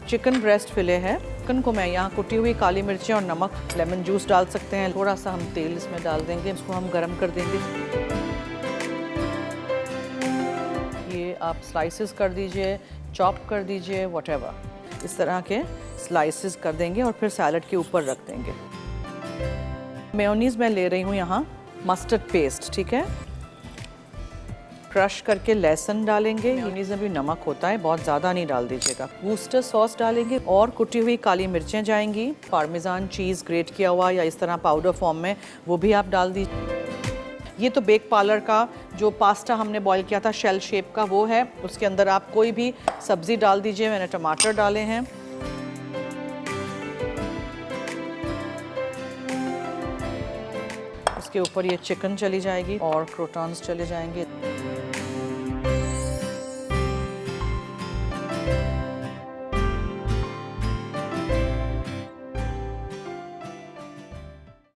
Chicken breast फिले है। Chicken को मैं यहाँ कुटी हुई काली मिर्चें और नमक, लेमन जूस डाल सकते हैं। थोड़ा सा हम तेल इसमें डाल देंगे, इसको हम गरम कर देंगे। ये आप स्लाइसेस कर दीजिए, चॉप कर दीजिए, व्हाटएवर। इस तरह के स्लाइसेस कर देंगे और फिर सैलड के ऊपर रख देंगे। मेयोनीज मैं ले रही हूँ यहाँ मस्टर्ड पेस्ट, ठीक है। क्रश करके लहसुन डालेंगे। मेयोनीज में भी नमक होता है, बहुत ज़्यादा नहीं डाल दीजिएगा। वूस्टर सॉस डालेंगे और कुटी हुई काली मिर्चें जाएंगी। पार्मेजान चीज़ ग्रेट किया हुआ या इस तरह पाउडर फॉर्म में, वो भी आप डाल दीजिए। ये तो बेक पार्लर का जो पास्ता हमने बॉईल किया था शेल शेप का, वो है। उसके अंदर आप कोई भी सब्ज़ी डाल दीजिए। मैंने टमाटर डाले हैं। उसके ऊपर ये चिकन चली जाएगी और क्रोटॉन्स चले जाएंगे।